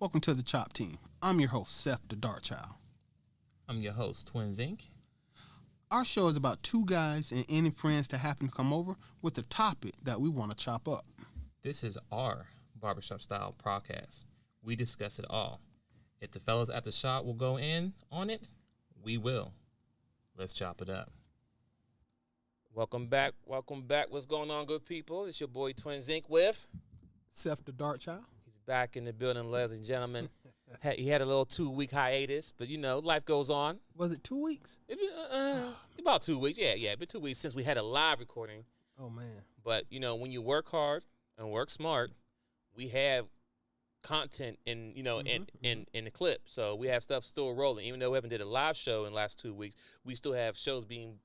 Welcome to the Chop Team. I'm your host, Seth the DaChop. I'm your host, twinsinc. Our show is about two guys and any friends that happen to come over with a topic that we want to chop up. This is our Barbershop style podcast. We discuss it all. If the fellas at the shop will go in on it, we will. Let's chop it up. Welcome back. What's going on, good people? It's your boy twinsinc with Seth the DaChop. He's back in the building, ladies and gentlemen. He had a little 2-week hiatus, but you know, life goes on. Was it 2 weeks? About 2 weeks. Yeah, been 2 weeks since we had a live recording. Oh, man. But, you know, when you work hard and work smart, we have content in the clip. So we have stuff still rolling. Even though we haven't did a live show in the last 2 weeks, we still have shows being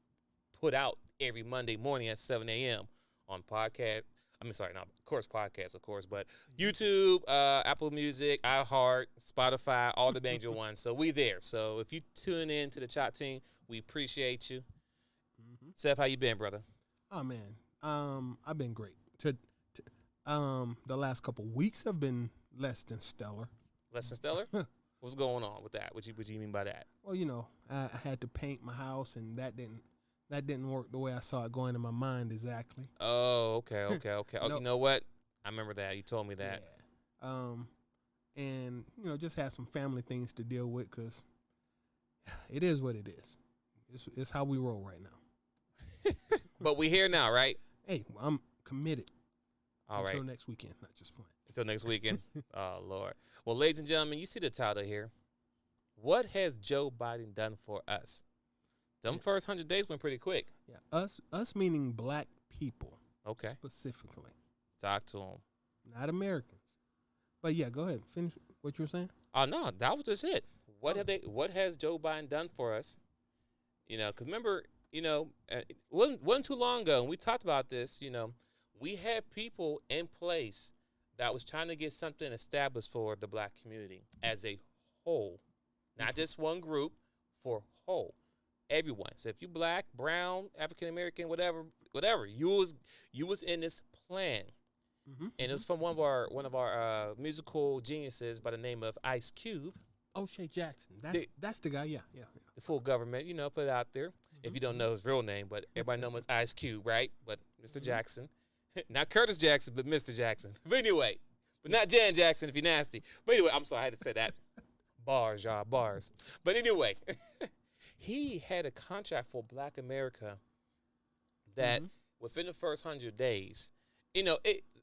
put out every Monday morning at 7 a.m. on podcast. Podcasts, of course, but YouTube, Apple Music, iHeart, Spotify, all the major ones. So we there. So if you tune in to the Chop Team, we appreciate you. Mm-hmm. Seth, how you been, brother? Oh, man. I've been great. The last couple weeks have been less than stellar. Less than stellar? What's going on with that? What you mean by that? Well, you know, I had to paint my house, and that didn't work the way I saw it going in my mind exactly. Oh, okay. No. You know what? I remember that. You told me that. Yeah. And, you know, just had some family things to deal with because it is what it is. It's how we roll right now. But we here now, right? Hey, I'm committed. All Until right. next weekend, not just playing. Until next weekend. Oh, Lord. Well, ladies and gentlemen, you see the title here. What has Joe Biden done for us? Them first 100 days went pretty quick. Yeah, us meaning black people. Okay. Specifically. Talk to them. Not Americans. But yeah, go ahead. Finish what you were saying. Oh, no, that was just it. What has Joe Biden done for us? You know, because remember, you know, it wasn't too long ago, and we talked about this, you know, we had people in place that was trying to get something established for the black community as a whole. Not just one group, for whole. Everyone. So if you black, brown, African American, whatever, you was in this plan, and it was from one of our musical geniuses by the name of Ice Cube. O'Shea Jackson. That's the guy. Yeah. The full government, you know, put it out there. If you don't know his real name, but everybody knows him as Ice Cube, right? But Mr. Jackson, not Curtis Jackson, but Mr. Jackson. But anyway, but not Jan Jackson if you're nasty. But anyway, I'm sorry I had to say that. Bars, y'all, bars. But anyway. He had a contract for Black America that within the first 100 days, you know,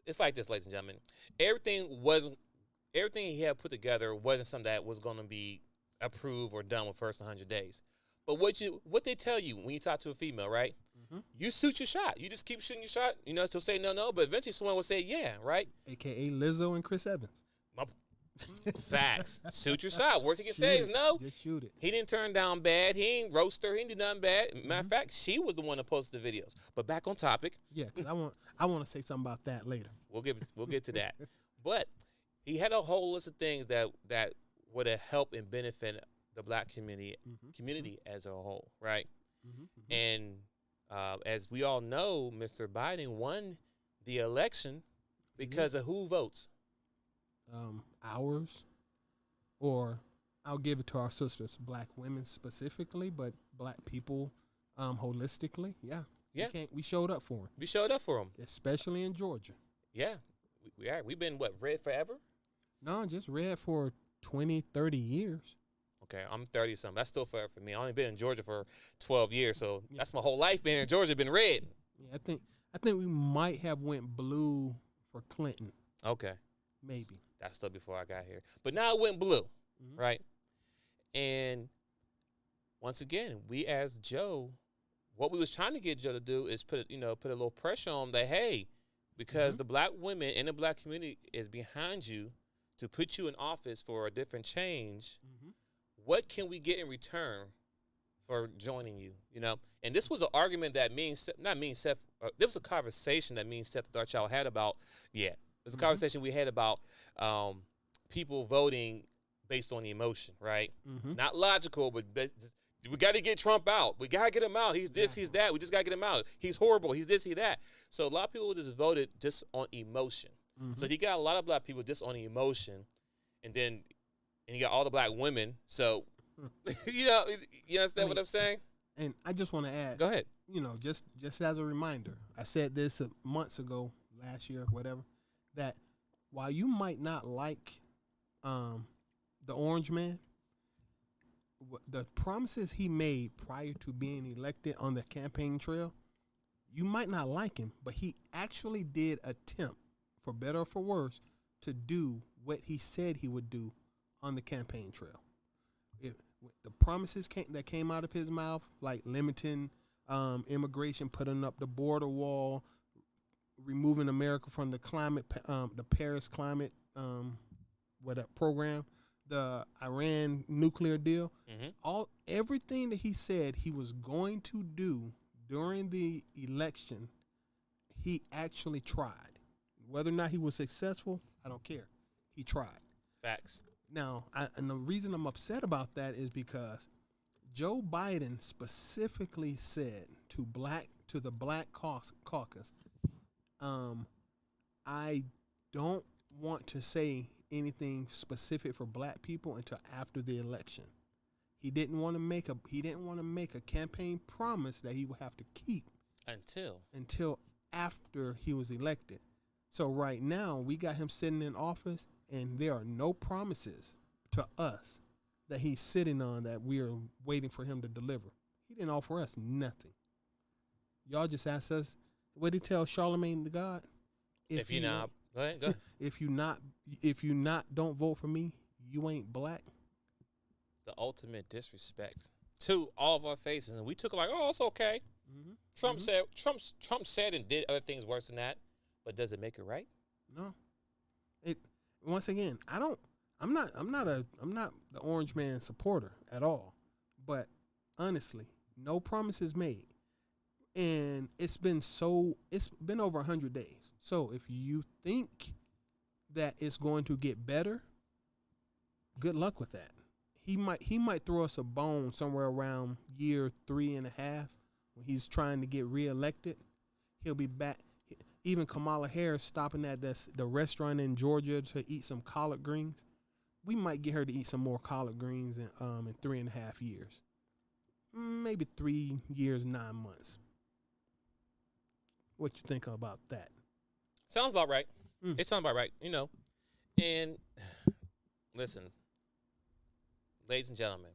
it's like this, ladies and gentlemen. Everything he had put together wasn't something that was going to be approved or done with first 100 days. But what they tell you when you talk to a female, right? You shoot your shot. You just keep shooting your shot. You know, she'll say no, but eventually someone will say yeah, right? AKA Lizzo and Chris Evans. Facts. Shoot your shot. Worst he can say is no. Just shoot it. He didn't turn down bad. He ain't roast her. He didn't do nothing bad. Matter of fact, she was the one that posted the videos. But back on topic. Yeah, because I want to say something about that later. We'll get to that. But he had a whole list of things that would have helped and benefit the black community as a whole, right? And as we all know, Mr. Biden won the election because of who votes. Ours, or I'll give it to our sisters, black women specifically, but black people holistically. Yeah. We showed up for them. We showed up for them. Especially in Georgia. Yeah. We've been, red forever? No, just red for 20, 30 years. Okay, I'm 30-something. That's still forever for me. I only been in Georgia for 12 years, so that's my whole life being in Georgia, been red. Yeah, I think we might have went blue for Clinton. Okay. Maybe. That's still before I got here. But now it went blue, right? And once again, we as Joe, what we was trying to get Joe to do is put a little pressure on that, hey, because the black women in the black community is behind you to put you in office for a different change, what can we get in return for joining you, you know? And this was an argument that there was a conversation that me and Seth the DaChop had about, there's a conversation we had about people voting based on the emotion, right? Not logical, but we got to get Trump out. We got to get him out. He's this, he's that. We just got to get him out. He's horrible. He's this, he's that. So a lot of people just voted just on emotion. So he got a lot of black people just on the emotion. and you got all the black women. So, you understand what I'm saying? And I just want to add. Go ahead. Just as a reminder, I said this months ago, last year, whatever, that while you might not like the Orange Man, the promises he made prior to being elected on the campaign trail, you might not like him, but he actually did attempt, for better or for worse, to do what he said he would do on the campaign trail. The promises that came out of his mouth, like limiting immigration, putting up the border wall, removing America from the Paris climate program, the Iran nuclear deal, everything that he said he was going to do during the election, he actually tried. Whether or not he was successful, I don't care. He tried. Facts. Now, and the reason I'm upset about that is because Joe Biden specifically said to the Black Caucus, I don't want to say anything specific for black people until after the election. He didn't want to make a campaign promise that he would have to keep until after he was elected. So right now we got him sitting in office, and there are no promises to us that he's sitting on that we are waiting for him to deliver. He didn't offer us nothing. Y'all just asked us, what did he tell Charlemagne the God? If you not, go ahead. if you not don't vote for me, you ain't black. The ultimate disrespect to all of our faces, and we took it like, oh, it's okay. Trump said and did other things worse than that, but does it make it right? No. Once again, I'm not the Orange Man supporter at all, but honestly, no promises made, and it's been over 100 days. So if you think that it's going to get better, good luck with that. He might throw us a bone somewhere around year 3.5 when he's trying to get reelected. He'll be back. Even Kamala Harris stopping at the restaurant in Georgia to eat some collard greens. We might get her to eat some more collard greens in 3.5 years. Maybe 3 years, 9 months. What you think about that? Sounds about right. It sounds about right, And listen, ladies and gentlemen,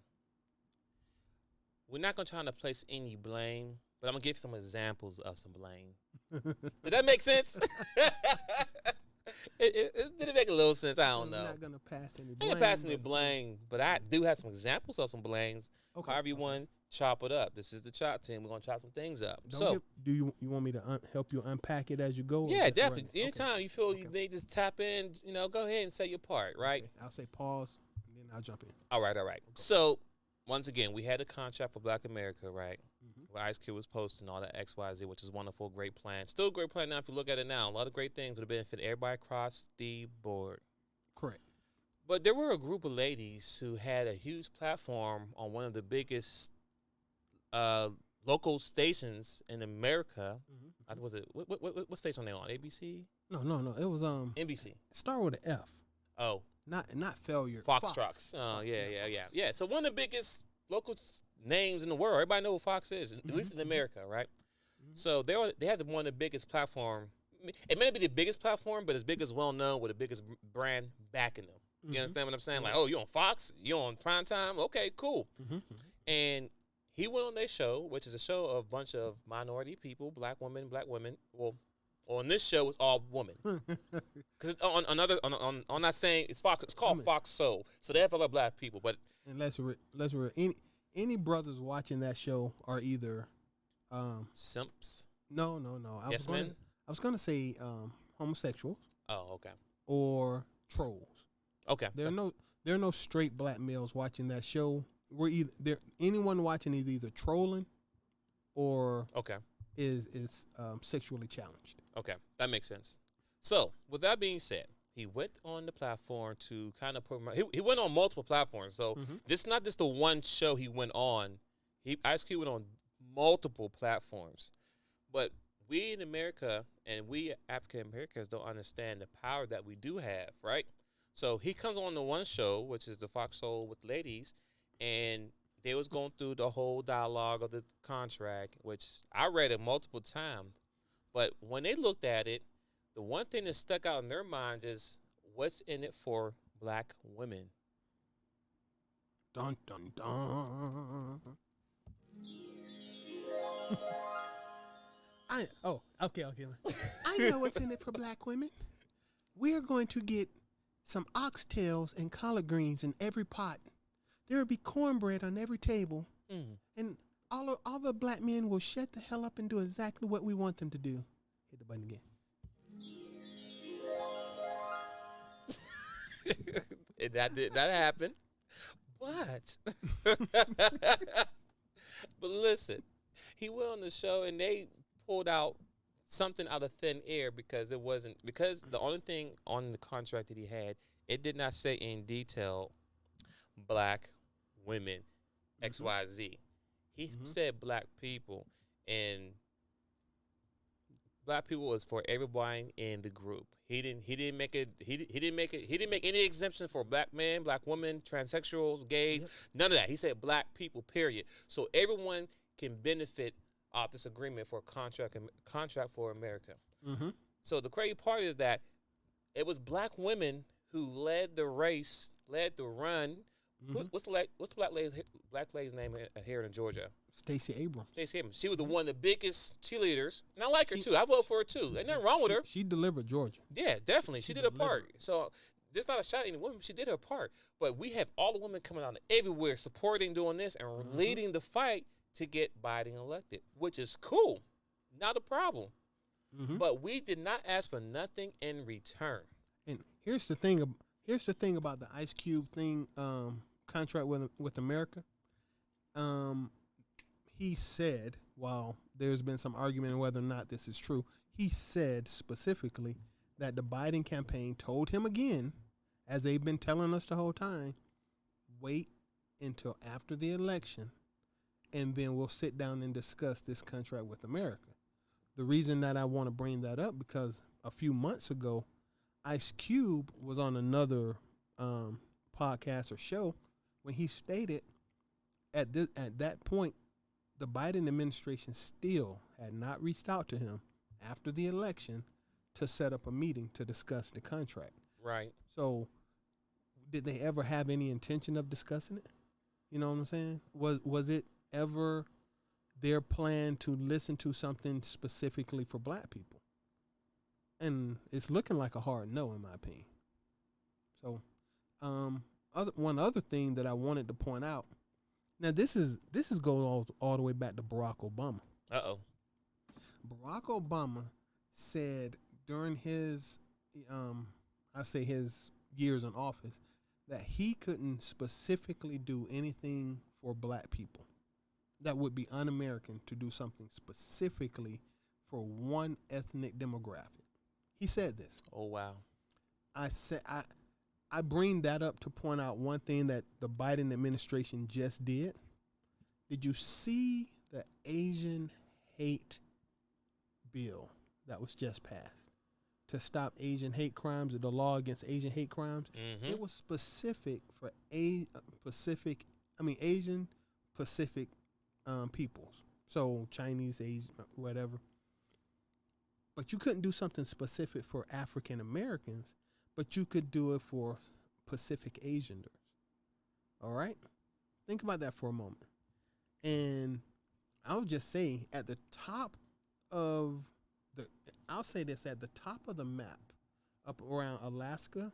we're not going to try to place any blame, but I'm going to give some examples of some blame. Did that make sense? It did it make a little sense? I don't know. I'm not going to pass any blame. I ain't passing any blame, but I do have some examples of some blames. Okay. However you want, chop it up. This is the chop team. We're going to chop some things up. Do you want me to help you unpack it as you go? Yeah, definitely. Anytime you feel you need to tap in, go ahead and say your part, right? Okay. I'll say pause, and then I'll jump in. All right. Okay. So, once again, we had a contract for Black America, right? Where Ice Cube was posting all that XYZ, which is wonderful, great plan. Still a great plan now if you look at it now. A lot of great things would benefit everybody across the board. Correct. But there were a group of ladies who had a huge platform on one of the biggest local stations in America. Was it what station are they on? ABC? No. It was NBC. Start with an F. Oh, not failure. Fox Trucks. Oh, yeah. So one of the biggest local names in the world. Everybody know who Fox is, at least in America, right? So they had one of the biggest platform. It may not be the biggest platform, but as big as well known with the biggest brand backing them. You understand what I'm saying? Like, oh, you on Fox? You on primetime? Okay, cool. And he went on their show, which is a show of a bunch of minority people, black women. Well, on this show, it's all women. Because on that saying, it's Fox. It's called Fox Soul. So they have a lot of black people. But any brothers watching that show are either simps. No. I was gonna say homosexuals. Oh, okay. Or trolls. Okay. There are no straight black males watching that show. Anyone watching is either trolling or is sexually challenged. Okay, that makes sense. So, with that being said, he went on the platform to kind of he went on multiple platforms. So, this is not just the one show he went on. Ice Cube went on multiple platforms. But we in America and we African Americans don't understand the power that we do have, right? So he comes on the one show, which is the Fox Soul with Ladies, and they was going through the whole dialogue of the contract, which I read it multiple times. But when they looked at it, the one thing that stuck out in their minds is what's in it for black women. Dun dun dun. Okay. I know what's in it for black women. We're going to get some oxtails and collard greens in every pot. There will be cornbread on every table, and all the black men will shut the hell up and do exactly what we want them to do. Hit the button again. that happened, but but listen, he went on the show and they pulled out something out of thin air because the only thing on the contract that he had, it did not say in detail black women XYZ. He said black people, and black people was for everybody in the group. He didn't make any exemption for black men, black women, transsexuals, gays, none of that. He said black people, period. So everyone can benefit off this agreement for a contract for America. So the crazy part is that it was black women who led the race, led the run. What's the black lady's name here in Georgia? Stacey Abrams. She was one of the biggest cheerleaders, and I like her too. I vote for her too. Ain't nothing wrong with her. She delivered Georgia. Yeah, definitely. She did her part. So this is not a shot at any woman. She did her part. But we have all the women coming out everywhere supporting, doing this, and leading the fight to get Biden elected, which is cool. Not a problem. But we did not ask for nothing in return. And here's the thing about the Ice Cube thing, contract with America. He said, while there's been some argument on whether or not this is true, he said specifically that the Biden campaign told him again, as they've been telling us the whole time, wait until after the election, and then we'll sit down and discuss this contract with America. The reason that I want to bring that up, because a few months ago, Ice Cube was on another podcast or show when he stated at that point, the Biden administration still had not reached out to him after the election to set up a meeting to discuss the contract. Right. So did they ever have any intention of discussing it? You know what I'm saying? Was it ever their plan to listen to something specifically for black people? And it's looking like a hard no, in my opinion. So, one other thing that I wanted to point out. Now, this is going all the way back to Barack Obama. Barack Obama said during his, his years in office, that he couldn't specifically do anything for black people. That would be un-American to do something specifically for one ethnic demographic. He said this. Oh, wow. I bring that up to point out one thing that the Biden administration just did. Did you see the Asian hate bill that was just passed to stop Asian hate crimes, or the law against Asian hate crimes? It was specific for Asian Pacific peoples. So Chinese, Asian, whatever. But you couldn't do something specific for African Americans, but you could do it for Pacific Asians. All right? Think about that for a moment. And I'll just say at the top of the map, up around Alaska,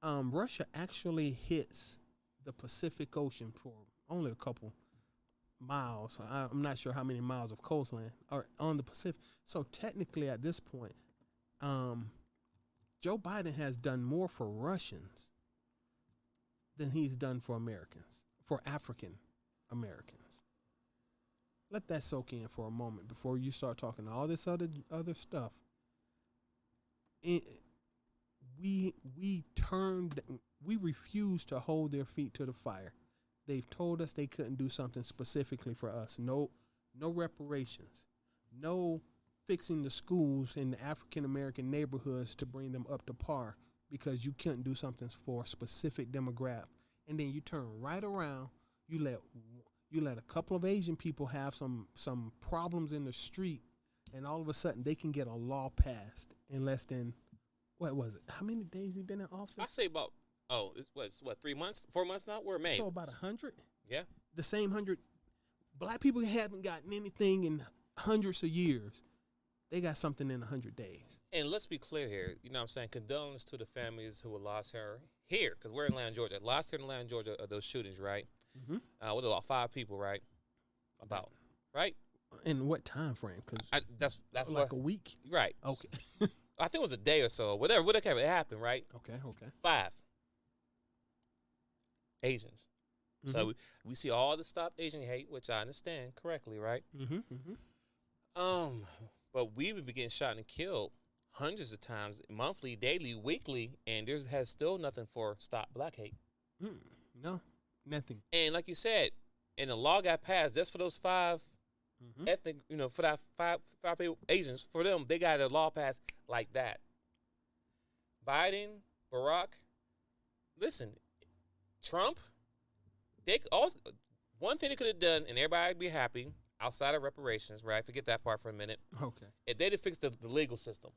Russia actually hits the Pacific Ocean for only a couple miles. I'm not sure how many miles of coastline are on the Pacific. So technically at this point, Joe Biden has done more for Russians than he's done for Americans, for African Americans. Let that soak in for a moment before you start talking all this other stuff. We refused to hold their feet to the fire. They've told us they couldn't do something specifically for us. No reparations. No fixing the schools in the African American neighborhoods to bring them up to par because you couldn't do something for a specific demographic, and then you turn right around, you let a couple of Asian people have some problems in the street, and all of a sudden they can get a law passed in less than, what was it? How many days he been in office? I say about it's what 3 months, 4 months now. We're May. So about 100. Yeah. The same 100. Black people haven't gotten anything in hundreds of years. They got something in 100 days. And let's be clear here. You know what I'm saying? Condolences to the families who were lost here, because we're in Atlanta, Georgia. Lost here in Atlanta, Georgia are those shootings, right? Mm-hmm. What about 5 people, right? Right? In what time frame? Because that's like a week. Right. Okay. I think it was a day or so. Whatever it happened, right? Okay. 5 Asians. Mm-hmm. So we see all the Stop Asian Hate, which I understand correctly, right? Mm-hmm. Mm-hmm. But we would be getting shot and killed hundreds of times, monthly, daily, weekly, and there has still nothing for Stop Black Hate. No, nothing. And like you said, and the law got passed just for those 5 ethnic, for that five people, Asians, for them, they got a law passed like that. Biden, Barack, listen, Trump, one thing they could have done, and everybody would be happy, outside of reparations, right? Forget that part for a minute. Okay. If they'd have fixed the legal system,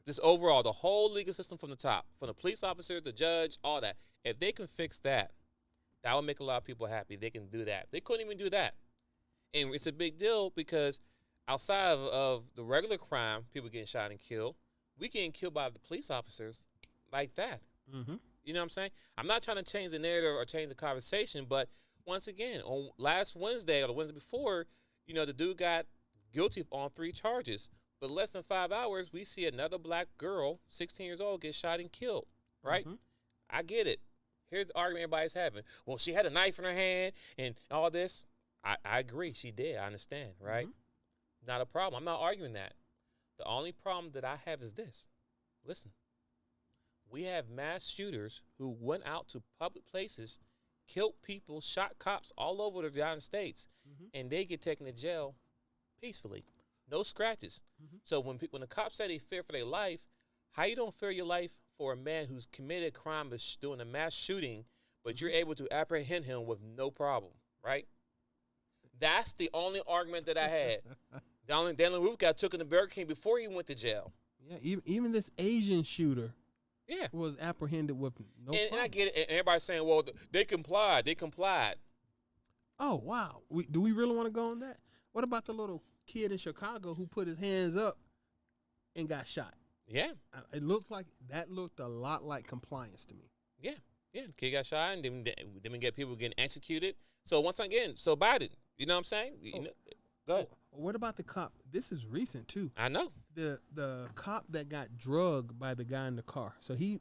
just overall, the whole legal system from the top, from the police officer, the judge, all that. If they can fix that, that would make a lot of people happy. They can do that. They couldn't even do that. And it's a big deal because outside of the regular crime, people getting shot and killed, we getting killed by the police officers like that. Mm-hmm. You know what I'm saying? I'm not trying to change the narrative or change the conversation, but once again, on last Wednesday or the Wednesday before, the dude got guilty on 3 charges. But less than 5 hours, we see another black girl, 16 years old, get shot and killed, right? Mm-hmm. I get it. Here's the argument everybody's having. Well, she had a knife in her hand and all this. I agree. She did. I understand, right? Mm-hmm. Not a problem. I'm not arguing that. The only problem that I have is this. Listen, we have mass shooters who went out to public places, killed people, shot cops all over the United States, and they get taken to jail peacefully. No scratches. Mm-hmm. So when the cops say they fear for their life, how you don't fear your life for a man who's committed a crime of doing a mass shooting, but you're able to apprehend him with no problem, right? That's the only argument that I had. Daniel Roof got took in the Burger King before he went to jail. Yeah, even this Asian shooter Yeah. was apprehended with no problem. And I get it. And everybody's saying, well, they complied. They complied. Oh, wow. Do we really want to go on that? What about the little kid in Chicago who put his hands up and got shot? Yeah. It looked a lot like compliance to me. Yeah. Yeah. The kid got shot, and then we get people getting executed. So once again, Biden, you know what I'm saying? Go ahead. What about the cop? This is recent too. I know. The cop that got drugged by the guy in the car. So he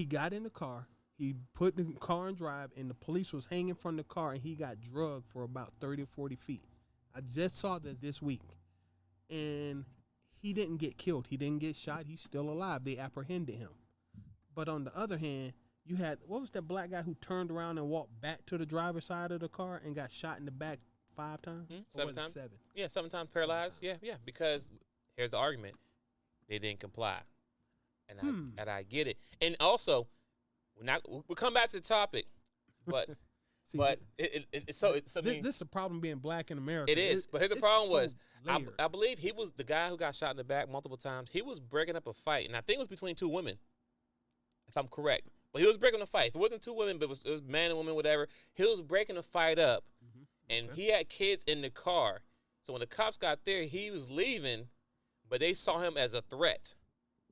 got in the car, he put the car in drive, and the police was hanging from the car, and he got drugged for about 30 or 40 feet. I just saw this week. And he didn't get killed. He didn't get shot. He's still alive. They apprehended him. But on the other hand, you had, what was that black guy who turned around and walked back to the driver's side of the car and got shot in the back 5 times? 7 times? 7? Yeah, 7 times paralyzed. 7 times. Yeah. Because here's the argument. They didn't comply. And I get it. And also, we'll come back to the topic, but See, this is the problem being black in America. It is. But here's the problem was, layered. I believe he was the guy who got shot in the back multiple times. He was breaking up a fight, and I think it was between 2 women, if I'm correct. But he was breaking a fight. If it wasn't 2 women, but it was man and woman, whatever, he was breaking a fight up, and he had kids in the car. So when the cops got there, he was leaving, but they saw him as a threat,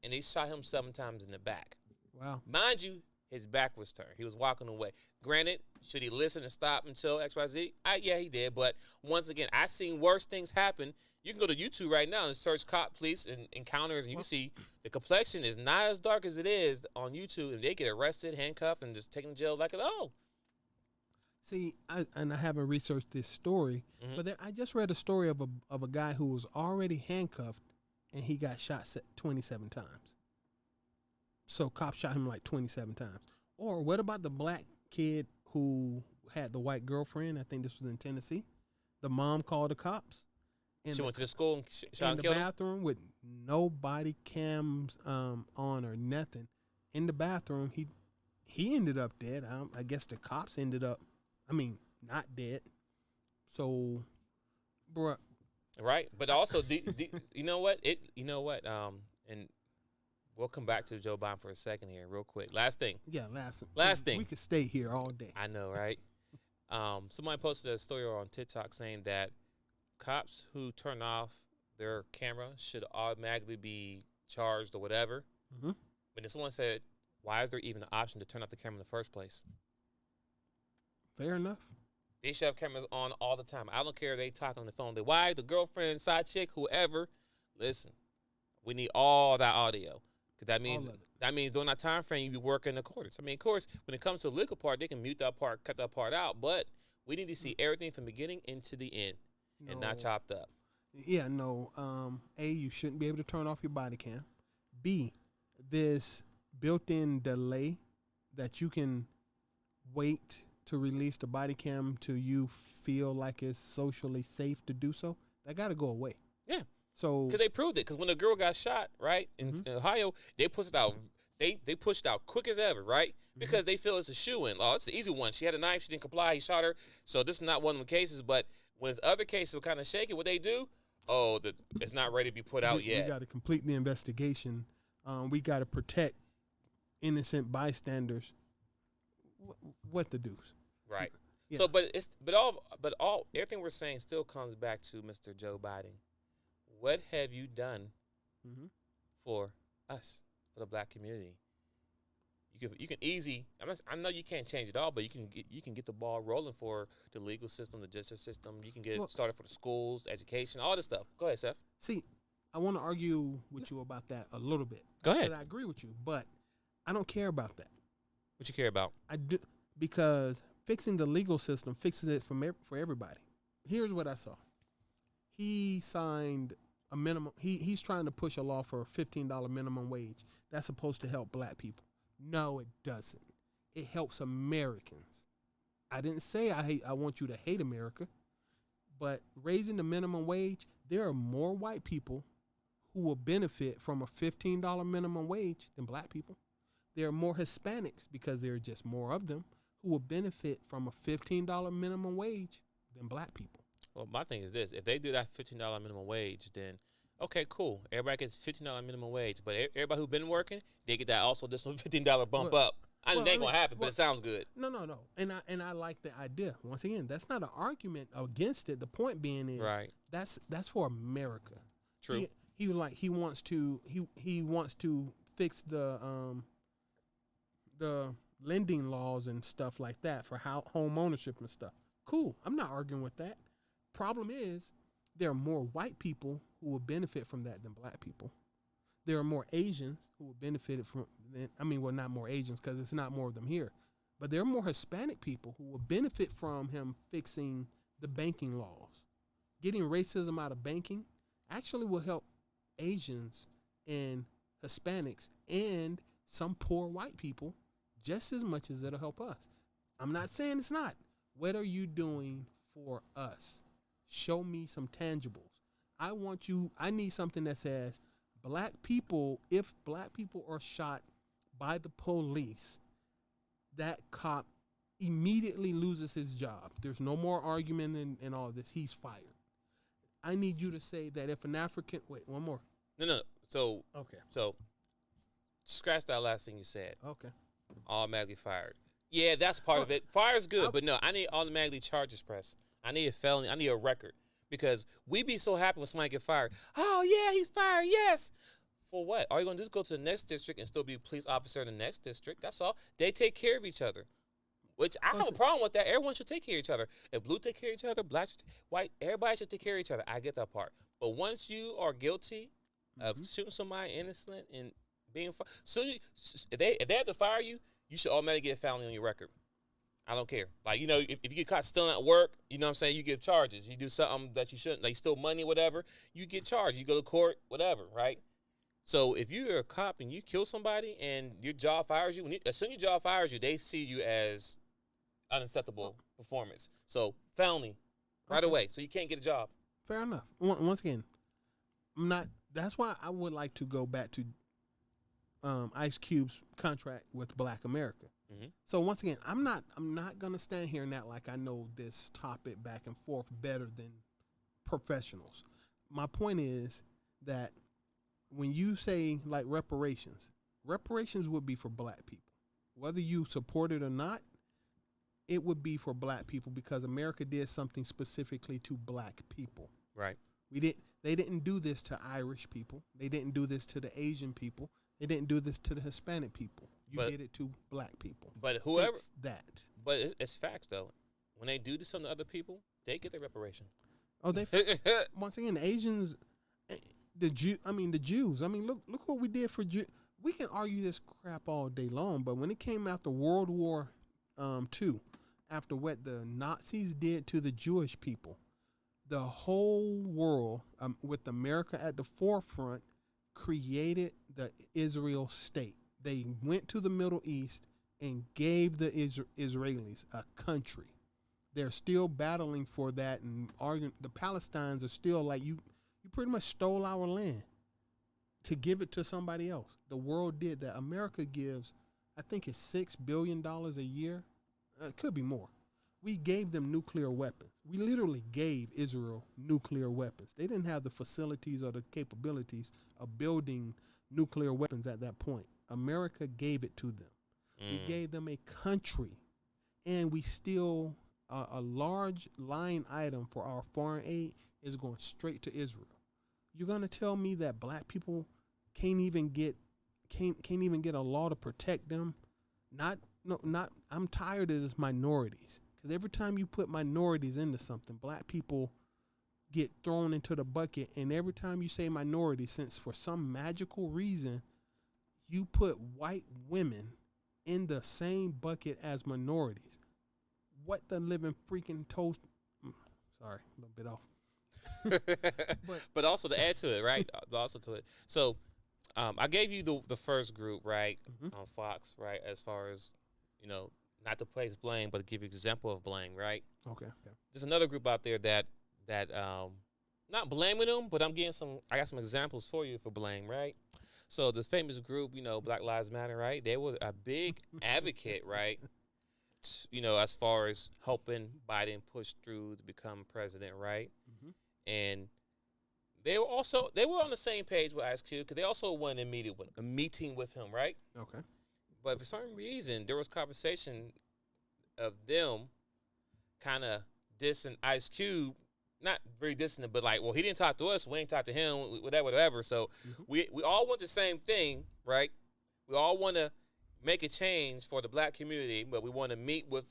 and they shot him 7 times in the back. Wow. Mind you, his back was turned. He was walking away. Granted, should he listen and stop until XYZ? Yeah, he did. But once again, I've seen worse things happen. You can go to YouTube right now and search cop police and encounters, and you can see the complexion is not as dark as it is on YouTube, and they get arrested, handcuffed, and just taken to jail like, oh. See, I haven't researched this story, but I just read a story of a guy who was already handcuffed, and he got shot 27 times. So cops shot him like 27 times. Or what about the black kid who had the white girlfriend? I think this was in Tennessee. The mom called the cops. She went to the school and shot and in the killed him? bathroom with no body cams on or nothing. in the bathroom. He ended up dead. I guess the cops ended up, not dead. So, bruh. Right, but also, you know what? And we'll come back to Joe Biden for a second here, real quick. Last thing. Yeah, last thing. We could stay here all day. I know, right? Somebody posted a story on TikTok saying that cops who turn off their camera should automatically be charged or whatever. Mm-hmm. But then someone said, why is there even an option to turn off the camera in the first place? Fair enough. They should have cameras on all the time. I don't care if they talk on the phone. The wife, the girlfriend, side chick, whoever. Listen, we need all that audio. Because that means during that time frame, you be working the quarters. Of course, when it comes to the legal part, they can mute that part, cut that part out. But we need to see everything from beginning into the end and not chopped up. Yeah, no. A, you shouldn't be able to turn off your body cam. B, this built-in delay that you can wait to release the body cam till you feel like it's socially safe to do so, that got to go away. Yeah. So because they proved it. Because when the girl got shot, right, in Ohio, they pushed it out. They pushed it out quick as ever, right? Because they feel it's a shoo-in. Oh, it's the easy one. She had a knife. She didn't comply. He shot her. So this is not one of the cases. But when it's other cases are kind of shaky, what they do, it's not ready to be put out yet. We got to complete the investigation. We got to protect innocent bystanders. What the deuce? Right. Yeah. So, but everything we're saying still comes back to Mr. Joe Biden. What have you done for us, for the black community? You can easy. I know you can't change it all, but you can get the ball rolling for the legal system, the justice system. You can get it started for the schools, education, all this stuff. Go ahead, Seth. See, I want to argue with you about that a little bit. Go ahead. I agree with you, but I don't care about that. What you care about? I do, because fixing the legal system fixes it for everybody. Here's what I saw. He signed a minimum. He's trying to push a law for a $15 minimum wage. That's supposed to help black people. No, it doesn't. It helps Americans. I didn't say I want you to hate America, but raising the minimum wage, there are more white people who will benefit from a $15 minimum wage than black people. There are more Hispanics, because there are just more of them, who will benefit from a $15 minimum wage than black people. Well, my thing is this. If they do that $15 minimum wage, then, okay, cool. Everybody gets $15 minimum wage. But everybody who's been working, they get that also this $15 bump up. I think it ain't going to happen, but it sounds good. No. And I like the idea. Once again, that's not an argument against it. The point being is that's for America. True. He wants to fix the lending laws and stuff like that for home ownership and stuff. Cool. I'm not arguing with that. Problem is, there are more white people who will benefit from that than black people. There are more Asians who will benefit from. Not more Asians, because it's not more of them here, but there are more Hispanic people who will benefit from him fixing the banking laws. Getting racism out of banking actually will help Asians and Hispanics and some poor white people just as much as it'll help us. I'm not saying it's not. What are you doing for us? Show me some tangibles. I need something that says if black people are shot by the police, that cop immediately loses his job. There's no more argument and all this. He's fired. I need you to say that if an African, wait, one more. No. So, okay. So, scratch that last thing you said. Okay. Automatically fired. Yeah, that's part of it. Fire's good, but no, I need automatically charges pressed. I need a felony. I need a record. Because we be so happy when somebody get fired. Oh, yeah, he's fired, yes. For what? All you're going to do is go to the next district and still be a police officer in the next district. That's all. They take care of each other. Which I have a problem with that. Everyone should take care of each other. If blue take care of each other, black, white, everybody should take care of each other. I get that part. But once you are guilty of shooting somebody innocent and being fired, if they have to fire you, you should automatically get a felony on your record. I don't care. Like, if you get caught stealing at work, you know what I'm saying, you get charges. You do something that you shouldn't, like steal money or whatever, you get charged. You go to court, whatever, right? So if you're a cop and you kill somebody and your job fires you, as soon as your job fires you, they see you as unacceptable performance. So felony right away. So you can't get a job. Fair enough. Once again, that's why I would like to go back to Ice Cube's contract with Black America. Mm-hmm. So once again, I'm not gonna stand here and act like I know this topic back and forth better than professionals. My point is that when you say like reparations would be for Black people, whether you support it or not. It would be for Black people because America did something specifically to Black people. Right. They didn't do this to Irish people. They didn't do this to the Asian people. They didn't do this to the Hispanic people. You did it to Black people. But whoever Fix that. But it's facts though. When they do this to other people, they get their reparation. Oh, they once again the Asians, the Jews. Look what we did for Jews. We can argue this crap all day long, but when it came after World War II, after what the Nazis did to the Jewish people, the whole world, with America at the forefront, created the Israel state. They went to the Middle East and gave the Israelis a country. They're still battling for that and arguing. The Palestinians are still like, you pretty much stole our land to give it to somebody else. The world did that. America gives, I think it's $6 billion a year. It could be more. We gave them nuclear weapons. We literally gave Israel nuclear weapons. They didn't have the facilities or the capabilities of building nuclear weapons at that point. America gave it to them. We gave them a country, and we still, a large line item for our foreign aid is going straight to Israel. You're going to tell me that Black people can't even get a law to protect them? I'm tired of this minorities. Because every time you put minorities into something, Black people get thrown into the bucket. And every time you say minority, since for some magical reason you put white women in the same bucket as minorities, what the living freaking toast? Sorry, a little bit off. but also to add to it, right? Also to it. So I gave you the first group, right, on Fox, right, as far as, not to place blame, but to give you an example of blame, right? Okay. There's another group out there that not blaming them, but I got some examples for you for blame, right? So the famous group, Black Lives Matter, right? They were a big advocate, right? As far as helping Biden push through to become president, right? Mm-hmm. And they were on the same page with Ice Cube because they also wanted a meeting with him, right? Okay. But for some reason, there was conversation of them kind of dissing Ice Cube, not very dissing, but like, well, he didn't talk to us, we ain't talk to him, whatever. So we all want the same thing, right? We all want to make a change for the Black community, but we want to meet with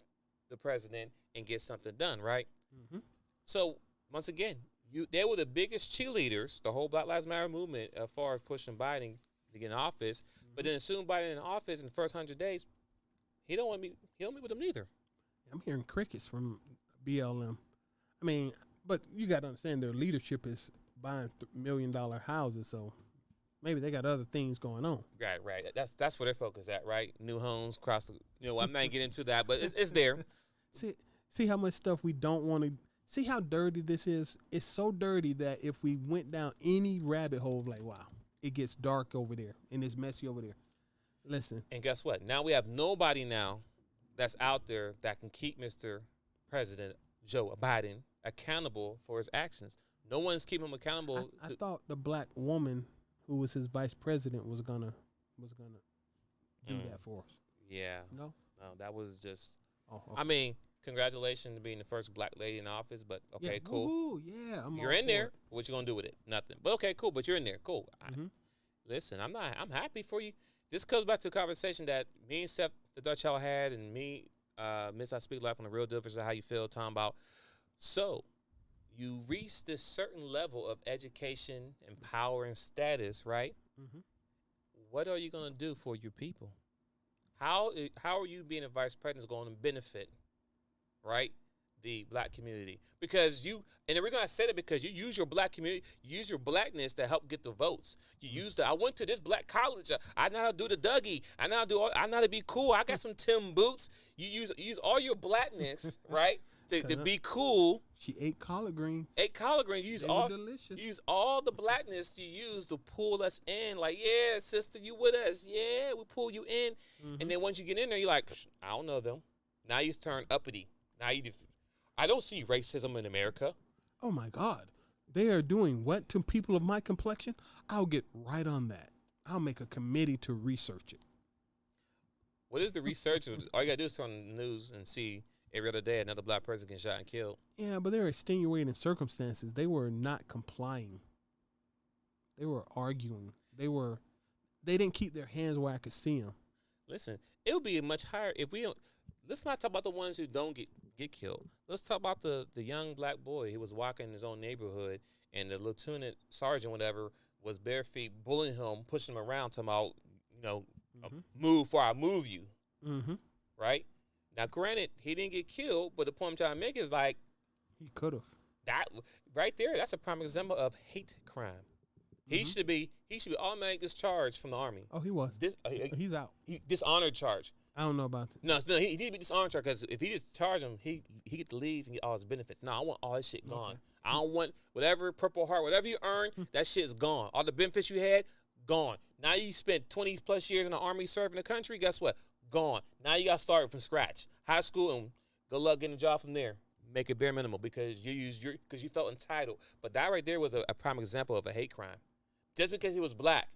the president and get something done, right? Mm-hmm. So once again, they were the biggest cheerleaders, the whole Black Lives Matter movement, as far as pushing Biden to get in office. But then as soon as Biden in office in the first 100 days, he don't meet with them neither. I'm hearing crickets from BLM. But you got to understand their leadership is buying $1 million houses, so maybe they got other things going on. Right. That's where their focus at, right? New homes across the. I'm not getting into that, but it's there. See how much stuff we don't want to. See how dirty this is. It's so dirty that if we went down any rabbit hole, like wow. It gets dark over there, and it's messy over there. Listen. And guess what? Now we have nobody now that's out there that can keep Mr. President Joe Biden accountable for his actions. No one's keeping him accountable. I thought the Black woman who was his vice president was gonna do that for us. Yeah. No, that was just. Oh, okay. Congratulations to being the first Black lady in office, but okay, yeah, cool. Woo-hoo, yeah, you're in there. What you gonna do with it? Nothing. But okay, cool. But you're in there. Cool. Listen, I'm happy for you. This goes back to a conversation that me and Seth, the DaChop had, and me, Miss I Speak Life on the Real Deal, versus how you feel, talking about. So, you reach this certain level of education and power and status, right? Mm-hmm. What are you gonna do for your people? How are you being a vice president going to benefit? Right, the Black community, because and the reason I said it because you use your Black community, you use your Blackness to help get the votes. You use I went to this Black college. I know how to do the Dougie. I know how to be cool. I got some Tim boots. You use all your Blackness, right, to be cool. She ate collard greens. Ate collard greens. They were delicious. Use all the blackness you use to pull us in. Like, yeah, sister, you with us? Yeah, we pull you in. And then once you get in there, you're like, I don't know them. Now you turn uppity. Now I don't see racism in America. Oh my God, they are doing what to people of my complexion? I'll get right on that. I'll make a committee to research it. What is the research? All you gotta do is turn on the news and see every other day another black person getting shot and killed. Yeah, but there are extenuating circumstances. They were not complying. They were arguing. They didn't keep their hands where I could see them. Listen, it would be much higher if we don't. Let's not talk about the ones who don't get killed. Let's talk about the young black boy who was walking in his own neighborhood, and the lieutenant sergeant, whatever, was bare feet bullying him, pushing him around, talking about, move before I move you. Right? Now, granted, he didn't get killed, but the point I'm trying to make is like, he could have. That right there, that's a prime example of hate crime. He should be automatically discharged from the Army. Oh, he was. He's out. Dishonored charge. I don't know about that. No, he did be dishonored charge because if he discharge him, he get the leads and get all his benefits. No, I want all his shit gone. Okay. I don't want whatever Purple Heart, whatever you earn, that shit's gone. All the benefits you had, gone. Now you spent 20 plus years in the Army serving the country. Guess what? Gone. Now you got to start from scratch. High school, and good luck getting a job from there. Make it bare minimal because you felt entitled. But that right there was a prime example of a hate crime. Just because he was black.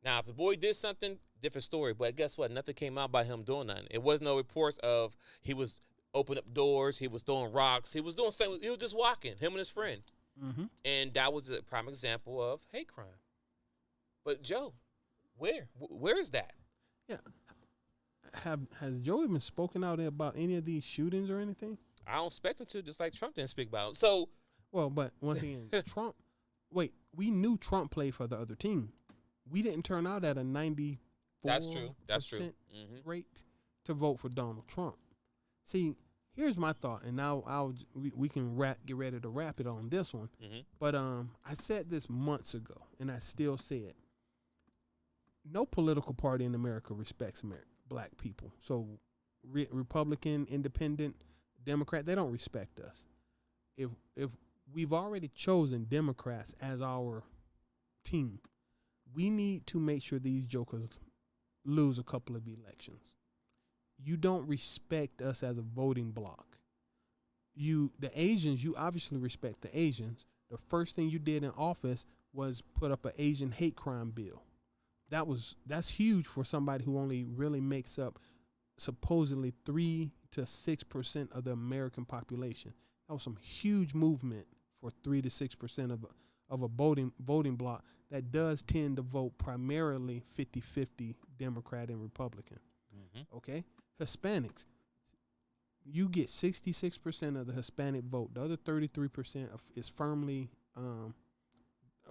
Now, if the boy did something, different story. But guess what? Nothing came out by him doing nothing. It was no reports of he was opening up doors, he was throwing rocks, he was doing something. He was just walking, him and his friend. And that was a prime example of hate crime. But Joe, where is that? Yeah. Has Joe even spoken out about any of these shootings or anything? I don't expect him to, just like Trump didn't speak about it. So, well, but once again, Trump. Wait, we knew Trump played for the other team. We didn't turn out at a 94% That's true. Rate to vote for Donald Trump. See, here's my thought, and now we can get ready to wrap it on this one. But I said this months ago, and I still say it. No political party in America respects black people. So Republican, Independent, Democrat, they don't respect us. If we've already chosen Democrats as our team, we need to make sure these jokers lose a couple of elections. You don't respect us as a voting bloc. The Asians, you obviously respect the Asians. The first thing you did in office was put up an Asian hate crime bill. That's huge for somebody who only really makes up supposedly 3 to 6% of the American population. That was some huge movement for 3 to 6% of a voting bloc that does tend to vote primarily 50-50 Democrat and Republican. Okay? Hispanics. You get 66% of the Hispanic vote. The other 33% is firmly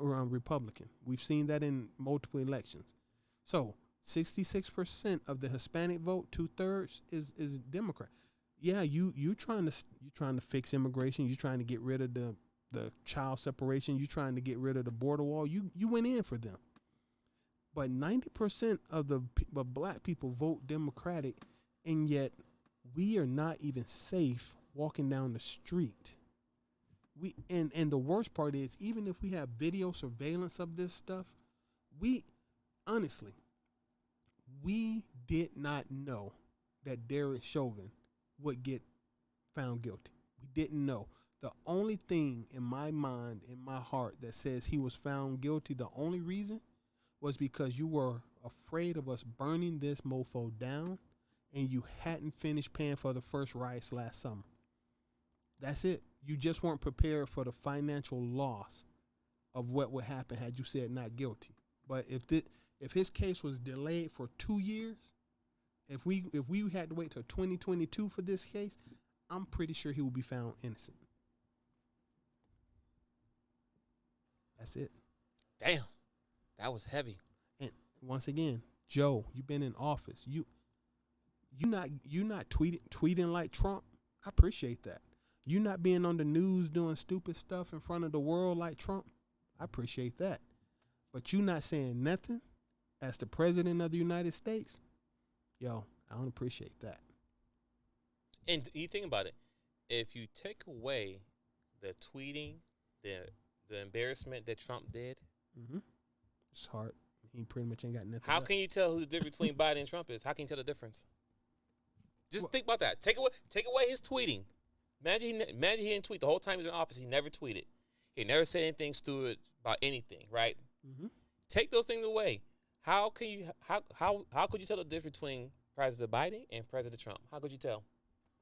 around Republican. We've seen that in multiple elections. So 66% of the Hispanic vote, 2/3 is Democrat. Yeah, you trying to fix immigration. You trying to get rid of the child separation. You trying to get rid of the border wall. You went in for them. But 90% of the black people vote Democratic, and yet we are not even safe walking down the street. And the worst part is, even if we have video surveillance of this stuff, we did not know that Derek Chauvin would get found guilty. We didn't know. The only thing in my mind, in my heart, that says he was found guilty, the only reason was because you were afraid of us burning this mofo down, and you hadn't finished paying for the first riots last summer. That's it. You just weren't prepared for the financial loss of what would happen had you said not guilty. But if his case was delayed for 2 years, if we had to wait till 2022 for this case, I'm pretty sure he will be found innocent. That's it. Damn, that was heavy. And once again, Joe, you've been in office. You not tweeting like Trump. I appreciate that. You not being on the news doing stupid stuff in front of the world like Trump. I appreciate that. But you not saying nothing as the president of the United States. Yo, I don't appreciate that. And you think about it, if you take away the tweeting, the embarrassment that Trump did, it's hard. He pretty much ain't got nothing. How can you tell who the difference between Biden and Trump is? How can you tell the difference? Just think about that. Take away his tweeting. Imagine he didn't tweet the whole time he was in office. He never tweeted. He never said anything stupid about anything. Right? Take those things away. How could you tell the difference between President Biden and President Trump? How could you tell?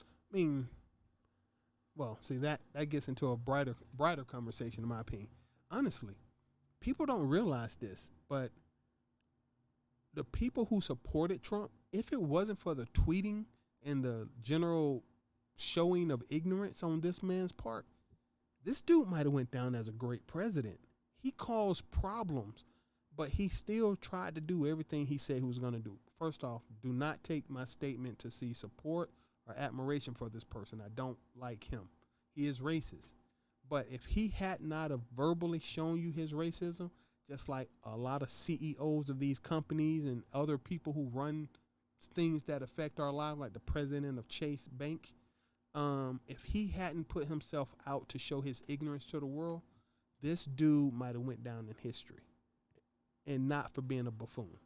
I mean, well, see that gets into a brighter conversation, in my opinion. Honestly, people don't realize this, but the people who supported Trump, if it wasn't for the tweeting and the general showing of ignorance on this man's part, this dude might have went down as a great president. He caused problems, but he still tried to do everything he said he was going to do. First off, do not take my statement to see support or admiration for this person. I don't like him. He is racist. But if he had not have verbally shown you his racism, just like a lot of CEOs of these companies and other people who run things that affect our lives, like the president of Chase Bank, if he hadn't put himself out to show his ignorance to the world, this dude might have went down in history, and not for being a buffoon.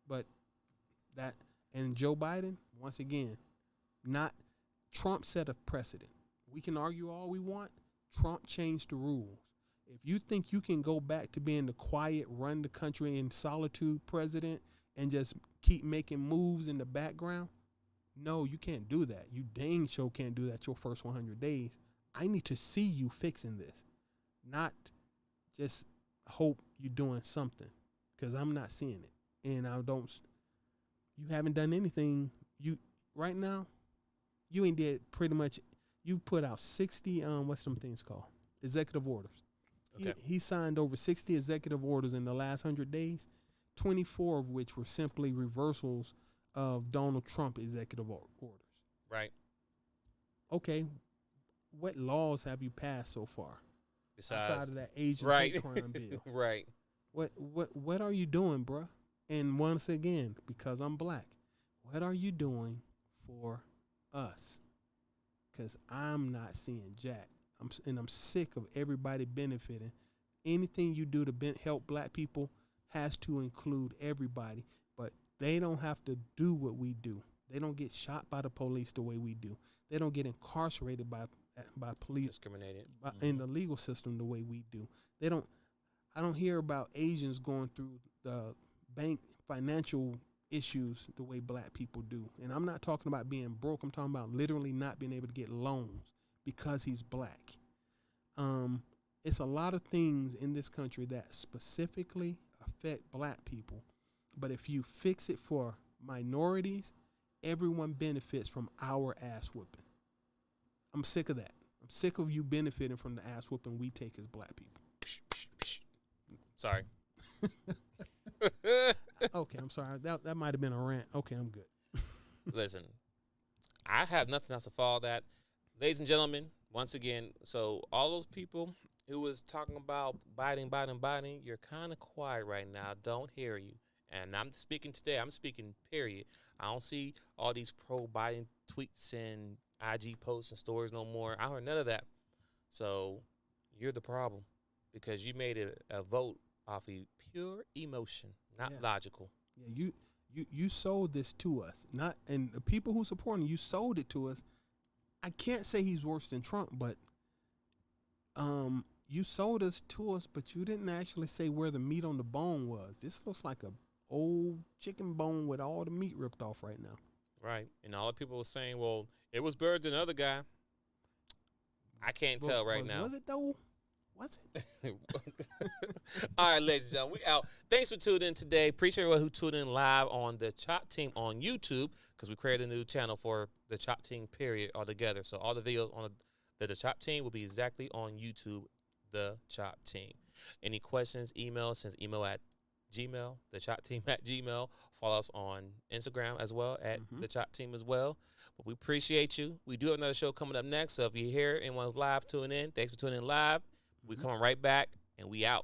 But that, and Joe Biden, once again, not Trump set a precedent. We can argue all we want. Trump changed the rules. If you think you can go back to being the quiet, run the country in solitude president and just keep making moves in the background, no, you can't do that. You dang sure can't do that your first 100 days. I need to see you fixing this, not just hope you're doing something, because I'm not seeing it. And you haven't done anything. Right now, you ain't did pretty much, you put out 60, what's them things called? Executive orders. Okay. He signed over 60 executive orders in the last 100 days, 24 of which were simply reversals of Donald Trump executive orders. Right. Okay. What laws have you passed so far? Besides, outside of that Asian hate crime bill. Right. What are you doing, bruh? And once again, because I'm black, what are you doing for us? Because I'm not seeing jack. I'm sick of everybody benefiting. Anything you do to help black people has to include everybody, but they don't have to do what we do. They don't get shot by the police the way we do. They don't get incarcerated by police, discriminated in the legal system the way we do. I don't hear about Asians going through the bank financial issues the way black people do. And I'm not talking about being broke. I'm talking about literally not being able to get loans because he's black. It's a lot of things in this country that specifically affect black people. But if you fix it for minorities, everyone benefits from our ass whooping. I'm sick of that. I'm sick of you benefiting from the ass whooping we take as black people. Sorry. Okay, I'm sorry. That might have been a rant. Okay, I'm good. Listen, I have nothing else to follow that. Ladies and gentlemen, once again, so all those people who was talking about Biden, you're kind of quiet right now. I don't hear you. And I'm speaking today. I'm speaking, period. I don't see all these pro-Biden tweets and IG posts and stories no more. I heard none of that. So you're the problem because you made a vote off of pure emotion, not logical. Yeah, you sold this to us. And the people who support him, you sold it to us. I can't say he's worse than Trump, but you sold us to us, but you didn't actually say where the meat on the bone was. This looks like a old chicken bone with all the meat ripped off right now. Right. And all the people were saying, well, it was better than the other guy. I can't tell right now. Was it though? Was it? All right, ladies and gentlemen, we out. Thanks for tuning in today. Appreciate everyone who tuned in live on the DaChop team on YouTube because we created a new channel for the DaChop team, period, altogether. So all the videos on the DaChop team will be exactly on YouTube, the DaChop team. Any questions, email, send email at Gmail, DaChop@gmail. Follow us on Instagram as well at DaChop team as well. But we appreciate you. We do have another show coming up next. So if you're here and anyone's live tuning in, thanks for tuning in live. We're coming right back, and we out.